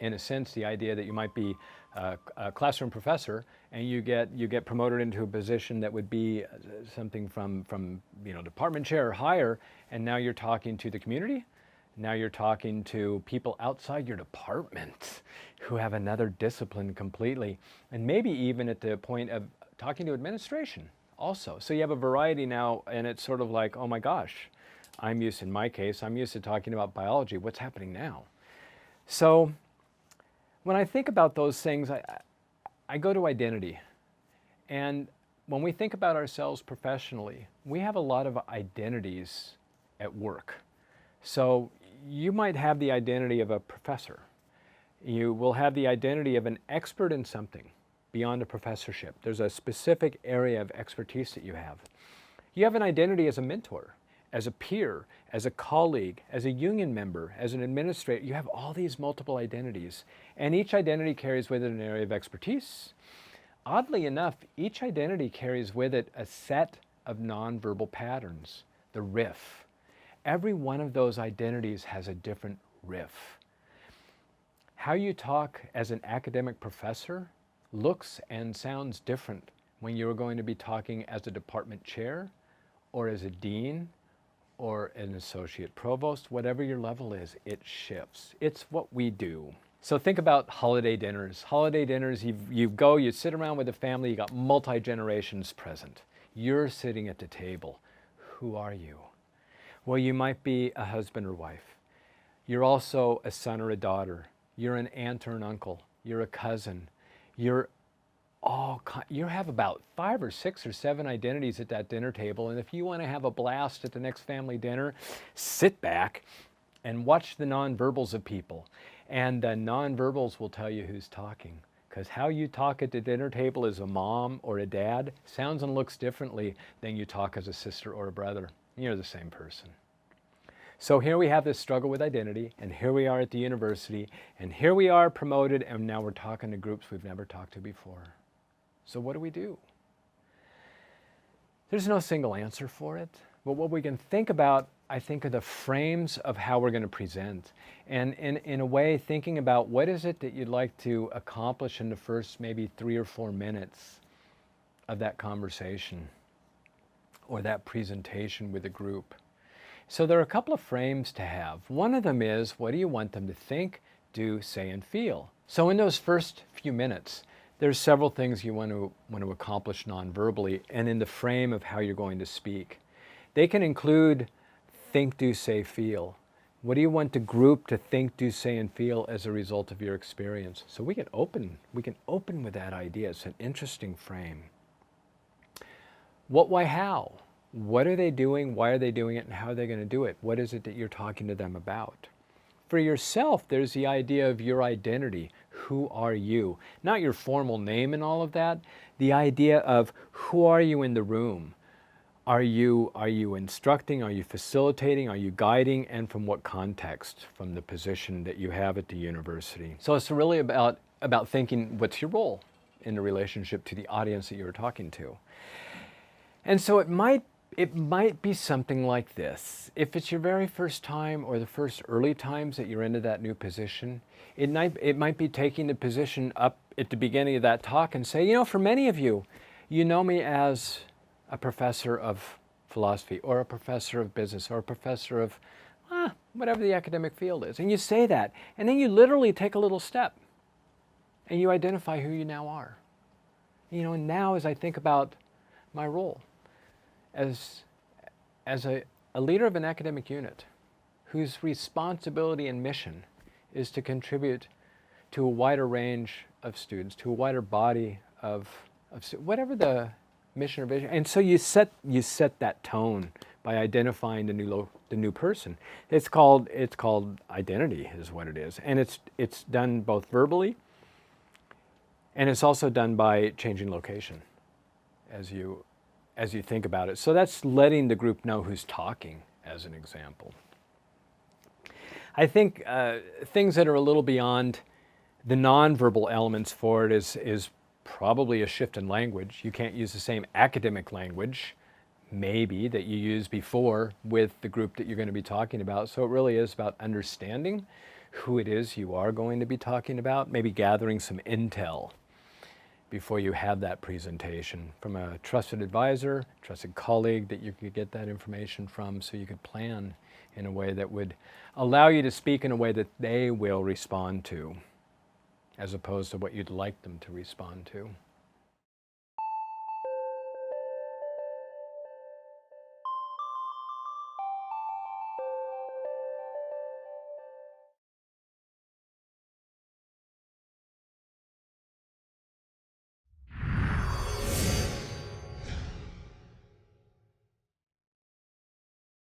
in a sense, the idea that you might be a classroom professor and you get promoted into a position that would be something from department chair or higher, and now you're talking to the community. Now you're talking to people outside your department who have another discipline completely, and maybe even at the point of talking to administration also. So you have a variety now, and it's sort of like, oh my gosh, in my case, I'm used to talking about biology. What's happening now? So when I think about those things, I go to identity. And when we think about ourselves professionally, we have a lot of identities at work. So you might have the identity of a professor. You will have the identity of an expert in something beyond a professorship. There's a specific area of expertise that you have. You have an identity as a mentor, as a peer, as a colleague, as a union member, as an administrator. You have all these multiple identities, and each identity carries with it an area of expertise. Oddly enough, each identity carries with it a set of nonverbal patterns, the riff. Every one of those identities has a different riff. How you talk as an academic professor looks and sounds different when you're going to be talking as a department chair or as a dean or an associate provost. Whatever your level is, it shifts. It's what we do. So think about holiday dinners. Holiday dinners, you sit around with a family, you got multi-generations present. You're sitting at the table. Who are you? Well, you might be a husband or wife. You're also a son or a daughter. You're an aunt or an uncle. You're a cousin. You have about 5 or 6 or 7 identities at that dinner table. And if you want to have a blast at the next family dinner, sit back and watch the nonverbals of people. And the nonverbals will tell you who's talking. Because how you talk at the dinner table as a mom or a dad sounds and looks differently than you talk as a sister or a brother. You're the same person. So here we have this struggle with identity, and here we are at the university, and here we are promoted, and now we're talking to groups we've never talked to before. So what do we do? There's no single answer for it, but what we can think about, I think, are the frames of how we're going to present. And in a way, thinking about what is it that you'd like to accomplish in the first maybe 3 or 4 minutes of that conversation or that presentation with a group. So there are a couple of frames to have. One of them is, what do you want them to think, do, say, and feel? So in those first few minutes, there's several things you want to accomplish non-verbally and in the frame of how you're going to speak. They can include think, do, say, feel. What do you want the group to think, do, say, and feel as a result of your experience? So we can open with that idea. It's an interesting frame. What, why, how? What are they doing? Why are they doing it? And how are they going to do it? What is it that you're talking to them about? For yourself, there's the idea of your identity. Who are you? Not your formal name and all of that. The idea of who are you in the room? Are you instructing? Are you facilitating? Are you guiding? And from what context? From the position that you have at the university. So it's really about thinking, what's your role in the relationship to the audience that you're talking to? And so it might be something like this. If it's your very first time or the first early times that you're into that new position, it might be taking the position up at the beginning of that talk and say, for many of you, you know me as a professor of philosophy or a professor of business or a professor of whatever the academic field is. And you say that, and then you literally take a little step and you identify who you now are. And now as I think about my role as a leader of an academic unit whose responsibility and mission is to contribute to a wider range of students, to a wider body of whatever the mission or vision. And so you set that tone by identifying the new person. It's called identity is what it is. And it's done both verbally, and it's also done by changing location as you think about it. So that's letting the group know who's talking, as an example. I think things that are a little beyond the nonverbal elements for it is probably a shift in language. You can't use the same academic language, maybe, that you used before with the group that you're going to be talking about. So it really is about understanding who it is you are going to be talking about, maybe gathering some intel before you have that presentation from a trusted advisor, trusted colleague that you could get that information from, so you could plan in a way that would allow you to speak in a way that they will respond to, as opposed to what you'd like them to respond to.